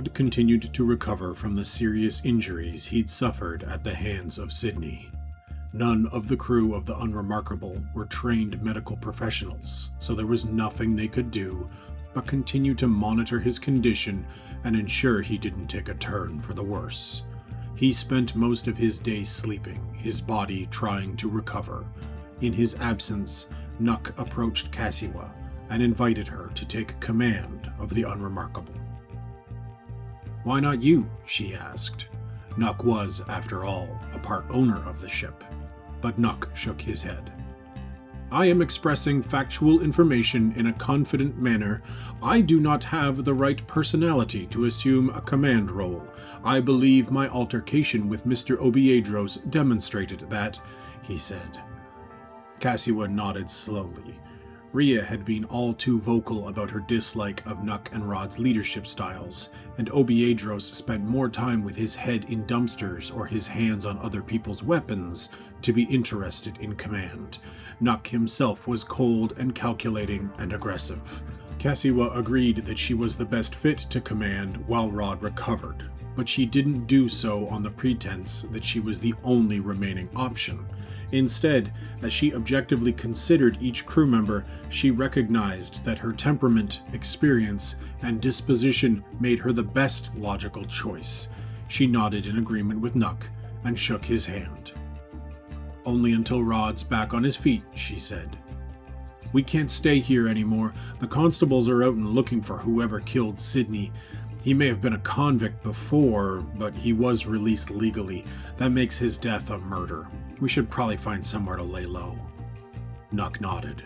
Rod continued to recover from the serious injuries he'd suffered at the hands of Sydney. None of the crew of the Unremarkable were trained medical professionals, so there was nothing they could do but continue to monitor his condition and ensure he didn't take a turn for the worse. He spent most of his day sleeping, his body trying to recover. In his absence, Nuck approached Kasiwa and invited her to take command of the Unremarkable. "Why not you?" she asked. Nuck was, after all, a part owner of the ship, but Nuck shook his head. "I am expressing factual information in a confident manner. I do not have the right personality to assume a command role. I believe my altercation with Mr. Obiadros demonstrated that," he said. Kasiwa nodded slowly. Rhea had been all too vocal about her dislike of Nuck and Rod's leadership styles, and Obiadros spent more time with his head in dumpsters or his hands on other people's weapons to be interested in command. Nuck himself was cold and calculating and aggressive. Kasiwa agreed that she was the best fit to command while Rod recovered, but she didn't do so on the pretense that she was the only remaining option. Instead, as she objectively considered each crew member, she recognized that her temperament, experience, and disposition made her the best logical choice. She nodded in agreement with Nuck and shook his hand. "Only until Rod's back on his feet," she said. "We can't stay here anymore. The constables are out and looking for whoever killed Sydney. He may have been a convict before, but he was released legally. That makes his death a murder. We should probably find somewhere to lay low." Nuck nodded.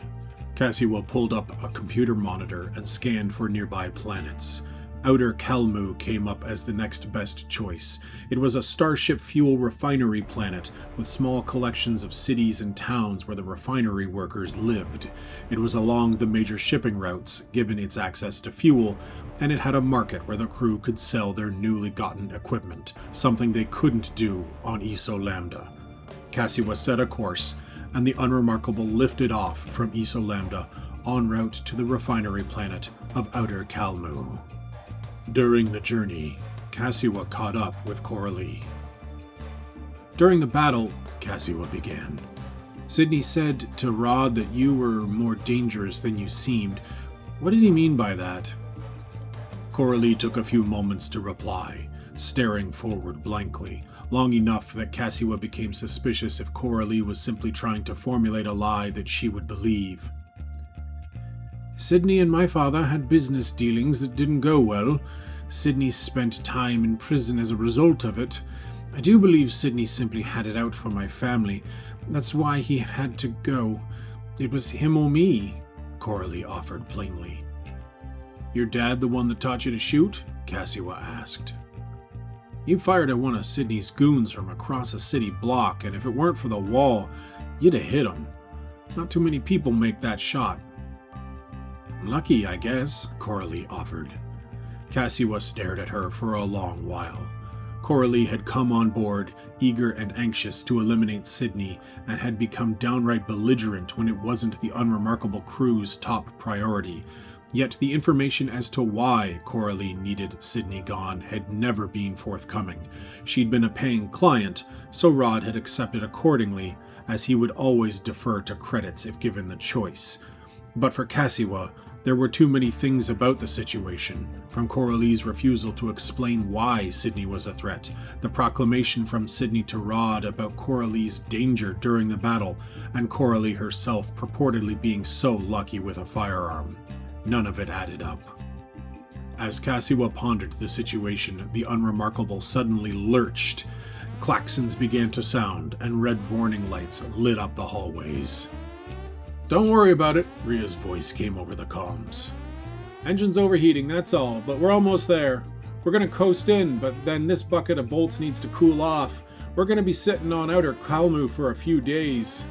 Kasiwa pulled up a computer monitor and scanned for nearby planets. Outer Kalmu came up as the next best choice. It was a starship fuel refinery planet with small collections of cities and towns where the refinery workers lived. It was along the major shipping routes, given its access to fuel, and it had a market where the crew could sell their newly gotten equipment, something they couldn't do on Iso Lambda. Kasiwa set a course, and the Unremarkable lifted off from Iso Lambda en route to the refinery planet of Outer Kalmu. During the journey, Kasiwa caught up with Coralie. "During the battle," Kasiwa began, "Sydney said to Rod that you were more dangerous than you seemed. What did he mean by that?" Coralie took a few moments to reply, staring forward blankly, long enough that Kasiwa became suspicious if Coralie was simply trying to formulate a lie that she would believe. "Sydney and my father had business dealings that didn't go well. Sydney spent time in prison as a result of it. I do believe Sydney simply had it out for my family. That's why he had to go. It was him or me," Coralie offered plainly. "Your dad the one that taught you to shoot?" Kasiwa asked. "You fired at one of Sydney's goons from across a city block, and if it weren't for the wall, you'd have hit him. Not too many people make that shot." "Lucky, I guess," Coralie offered. Kasiwa stared at her for a long while. Coralie had come on board, eager and anxious to eliminate Sydney, and had become downright belligerent when it wasn't the Unremarkable crew's top priority. Yet the information as to why Coralie needed Sydney gone had never been forthcoming. She'd been a paying client, so Rod had accepted accordingly, as he would always defer to credits if given the choice. But for Kasiwa, there were too many things about the situation, from Coralie's refusal to explain why Sydney was a threat, the proclamation from Sydney to Rod about Coralie's danger during the battle, and Coralie herself purportedly being so lucky with a firearm. None of it added up. As Kasiwa pondered the situation, the Unremarkable suddenly lurched. Klaxons began to sound, and red warning lights lit up the hallways. "Don't worry about it," Rhea's voice came over the comms. "Engine's overheating, that's all, but we're almost there. We're gonna coast in, but then this bucket of bolts needs to cool off. We're gonna be sitting on Outer Kalmu for a few days."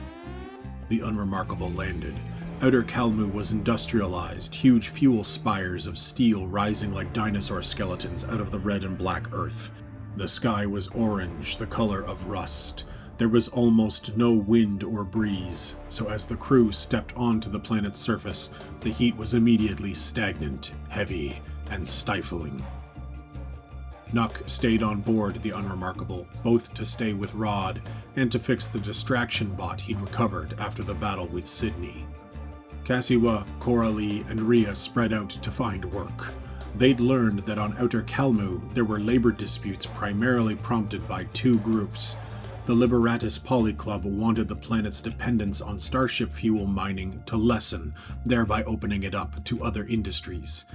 The Unremarkable landed. Outer Kalmu was industrialized, huge fuel spires of steel rising like dinosaur skeletons out of the red and black earth. The sky was orange, the color of rust. There was almost no wind or breeze, so as the crew stepped onto the planet's surface, the heat was immediately stagnant, heavy, and stifling. Nuck stayed on board the Unremarkable, both to stay with Rod and to fix the distraction bot he'd recovered after the battle with Sydney. Kasiwa, Coralie, and Rhea spread out to find work. They'd learned that on Outer Kalmu there were labor disputes primarily prompted by two groups. The Liberatus Polyclub wanted the planet's dependence on starship fuel mining to lessen, thereby opening it up to other industries.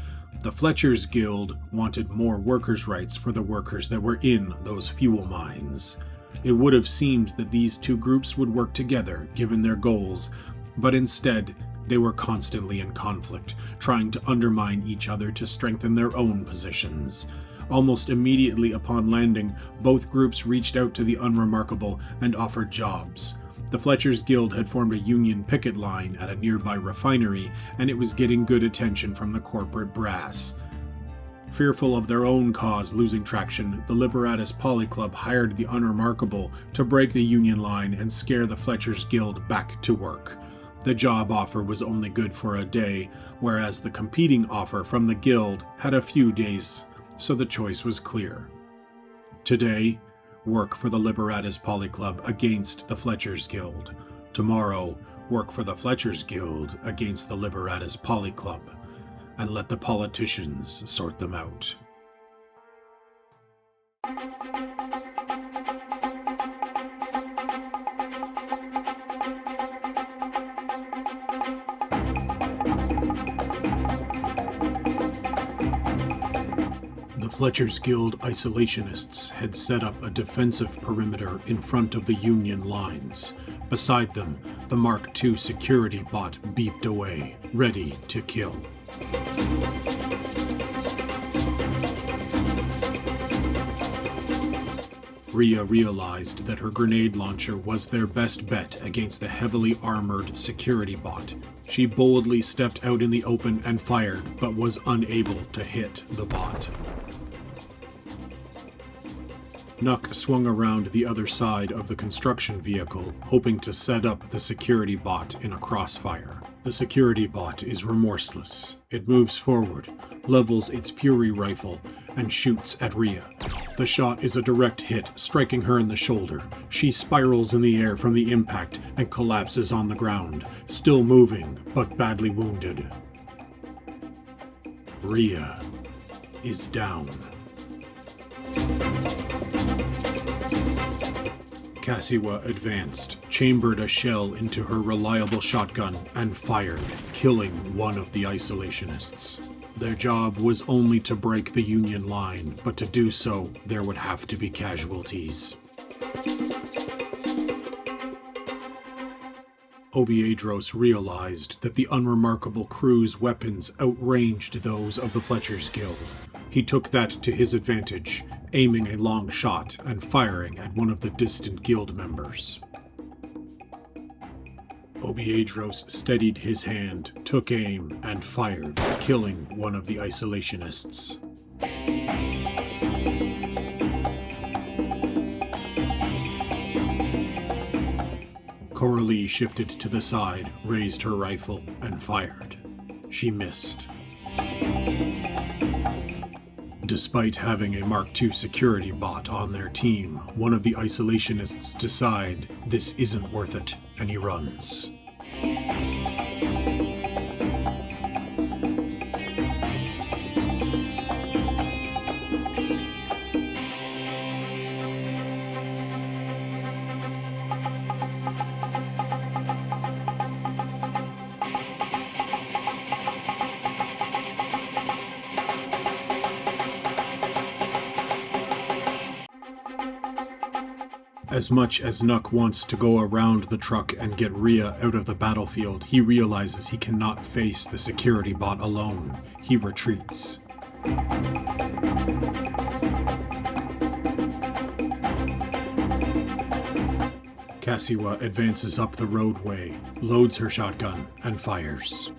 The Fletcher's Guild wanted more workers' rights for the workers that were in those fuel mines. It would have seemed that these two groups would work together, given their goals, but instead, they were constantly in conflict, trying to undermine each other to strengthen their own positions. Almost immediately upon landing, both groups reached out to the Unremarkable and offered jobs. The Fletcher's Guild had formed a union picket line at a nearby refinery, and it was getting good attention from the corporate brass. Fearful of their own cause losing traction, the Liberatus Polyclub hired the Unremarkable to break the union line and scare the Fletcher's Guild back to work. The job offer was only good for a day, whereas the competing offer from the Guild had a few days, so the choice was clear. Today, work for the Liberatus Polyclub against the Fletcher's Guild. Tomorrow, work for the Fletcher's Guild against the Liberatus Polyclub, and let the politicians sort them out. The Fletcher's Guild isolationists had set up a defensive perimeter in front of the Union lines. Beside them, the Mark II security bot beeped away, ready to kill. Rhea realized that her grenade launcher was their best bet against the heavily armored security bot. She boldly stepped out in the open and fired, but was unable to hit the bot. Nuck swung around the other side of the construction vehicle, hoping to set up the security bot in a crossfire. The security bot is remorseless. It moves forward, levels its Fury rifle, and shoots at Rhea. The shot is a direct hit, striking her in the shoulder. She spirals in the air from the impact and collapses on the ground, still moving, but badly wounded. Rhea is down. Kasiwa advanced, chambered a shell into her reliable shotgun, and fired, killing one of the isolationists. Their job was only to break the Union line, but to do so, there would have to be casualties. Obiadros realized that the Unremarkable crew's weapons outranged those of the Fletcher's Guild. He took that to his advantage, aiming a long shot and firing at one of the distant guild members. Obiadros steadied his hand, took aim, and fired, killing one of the isolationists. Coralie shifted to the side, raised her rifle, and fired. She missed. Despite having a Mark II security bot on their team, one of the isolationists decide this isn't worth it, and he runs. As much as Nuck wants to go around the truck and get Rhea out of the battlefield, he realizes he cannot face the security bot alone. He retreats. Kasiwa advances up the roadway, loads her shotgun, and fires.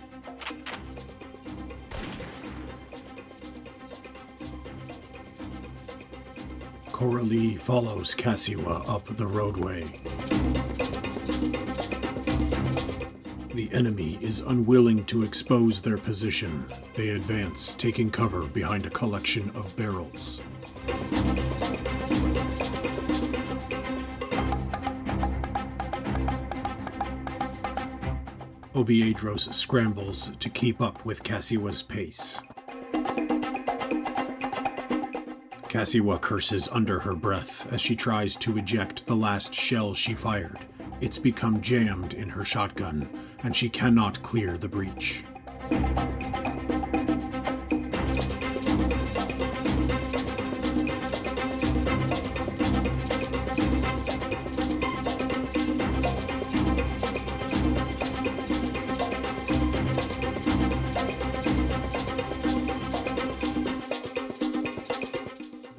Coralie follows Kasiwa up the roadway. The enemy is unwilling to expose their position. They advance, taking cover behind a collection of barrels. Obiadros scrambles to keep up with Kasiwa's pace. Kasiwa curses under her breath as she tries to eject the last shell she fired. It's become jammed in her shotgun, and she cannot clear the breach.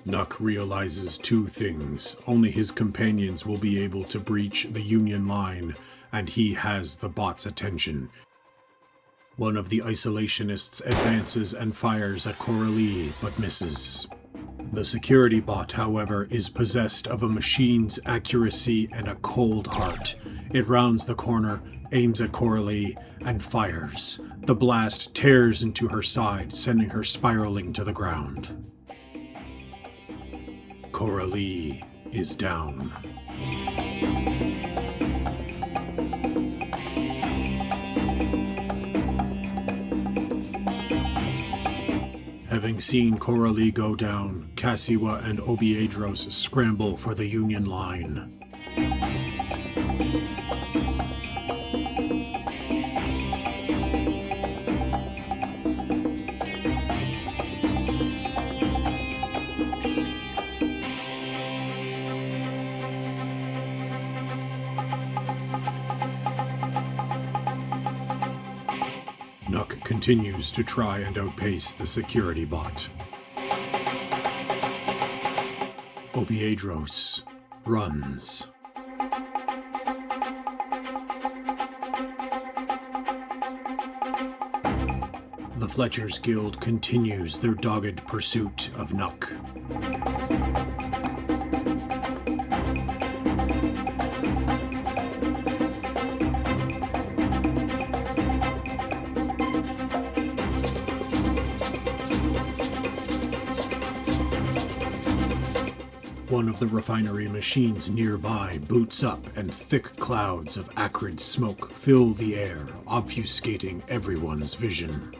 Nuck realizes two things. Only his companions will be able to breach the Union line, and he has the bot's attention. One of the isolationists advances and fires at Coralie, but misses. The security bot, however, is possessed of a machine's accuracy and a cold heart. It rounds the corner, aims at Coralie, and fires. The blast tears into her side, sending her spiraling to the ground. Coralie is down. Having seen Coralie go down, Kasiwa and Obiadros scramble for the Union line. Nuck continues to try and outpace the security bot. Obiadros runs. The Fletcher's Guild continues their dogged pursuit of Nuck. One of the refinery machines nearby boots up, and thick clouds of acrid smoke fill the air, obfuscating everyone's vision.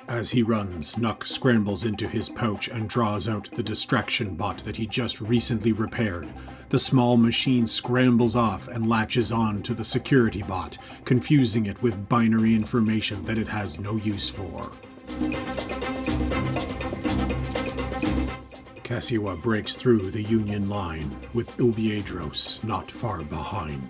As he runs, Nuck scrambles into his pouch and draws out the distraction bot that he just recently repaired. The small machine scrambles off and latches on to the security bot, confusing it with binary information that it has no use for. Kasiwa breaks through the Union line, with Obiadros not far behind.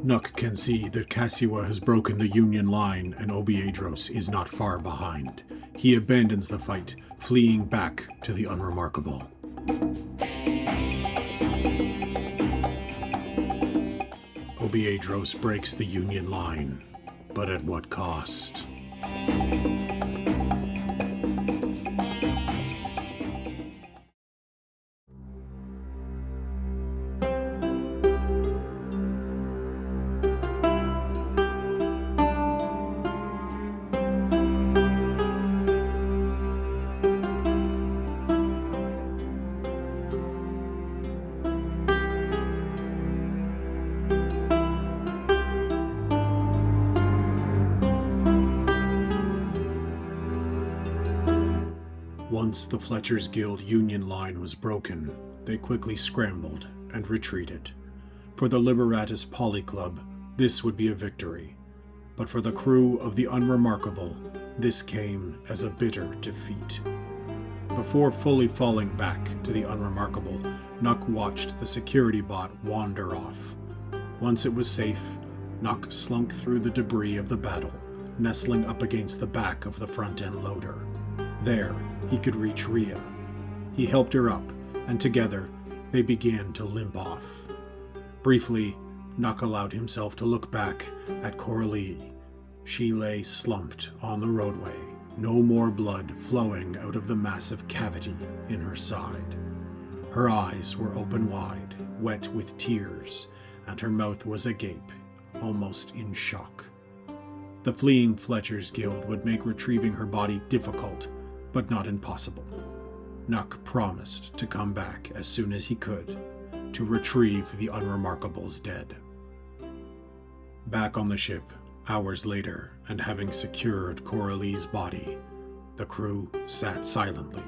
Nuck can see that Kasiwa has broken the Union line and Obiadros is not far behind. He abandons the fight, fleeing back to the Unremarkable. Obiadros breaks the Union line, but at what cost? Once the Fletcher's Guild Union line was broken, they quickly scrambled and retreated. For the Liberatus Poly Club, this would be a victory. But for the crew of the Unremarkable, this came as a bitter defeat. Before fully falling back to the Unremarkable, Nuck watched the security bot wander off. Once it was safe, Nuck slunk through the debris of the battle, nestling up against the back of the front-end loader. There, he could reach Rhea. He helped her up, and together, they began to limp off. Briefly, Nuck allowed himself to look back at Coralie. She lay slumped on the roadway, no more blood flowing out of the massive cavity in her side. Her eyes were open wide, wet with tears, and her mouth was agape, almost in shock. The fleeing Fletcher's Guild would make retrieving her body difficult, but not impossible. Nuck promised to come back as soon as he could, to retrieve the Unremarkable's dead. Back on the ship, hours later, and having secured Coralie's body, the crew sat silently.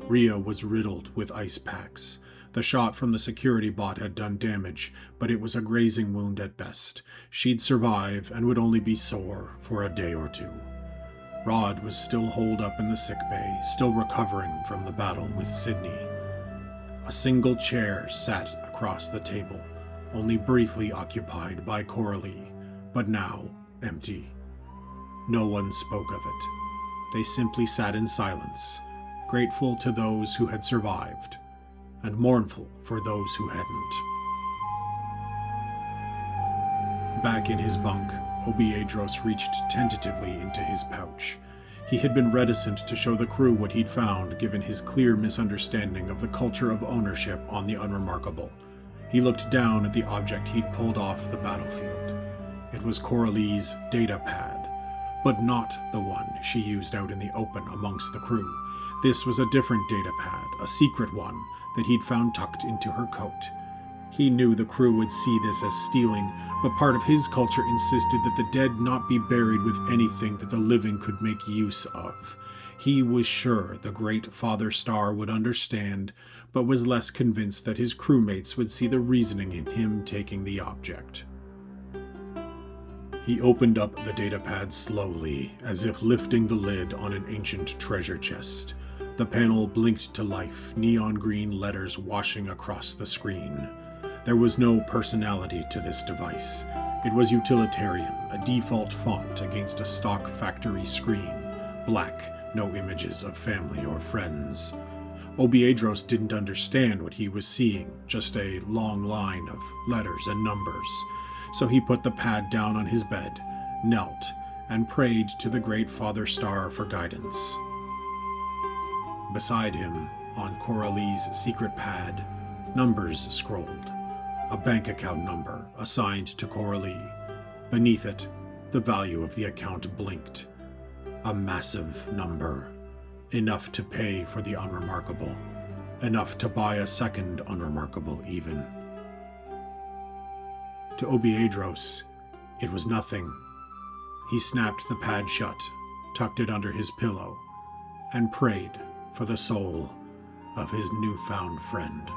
Rhea was riddled with ice packs. The shot from the security bot had done damage, but it was a grazing wound at best. She'd survive and would only be sore for a day or two. Rod was still holed up in the sickbay, still recovering from the battle with Sydney. A single chair sat across the table, only briefly occupied by Coralie, but now empty. No one spoke of it. They simply sat in silence, grateful to those who had survived, and mournful for those who hadn't. Back in his bunk, Obiadros reached tentatively into his pouch. He had been reticent to show the crew what he'd found, given his clear misunderstanding of the culture of ownership on the Unremarkable. He looked down at the object he'd pulled off the battlefield. It was Coralie's data pad, but not the one she used out in the open amongst the crew. This was a different data pad, a secret one that he'd found tucked into her coat. He knew the crew would see this as stealing, but part of his culture insisted that the dead not be buried with anything that the living could make use of. He was sure the great Father Star would understand, but was less convinced that his crewmates would see the reasoning in him taking the object. He opened up the datapad slowly, as if lifting the lid on an ancient treasure chest. The panel blinked to life, neon green letters washing across the screen. There was no personality to this device. It was utilitarian, a default font against a stock factory screen. Black, no images of family or friends. Obiadros didn't understand what he was seeing, just a long line of letters and numbers. So he put the pad down on his bed, knelt, and prayed to the great Father Star for guidance. Beside him, on Coralie's secret pad, numbers scrolled. A bank account number assigned to Coralie. Beneath it, the value of the account blinked. A massive number. Enough to pay for the Unremarkable. Enough to buy a second Unremarkable, even. To Obiadros, it was nothing. He snapped the pad shut, tucked it under his pillow, and prayed for the soul of his newfound friend.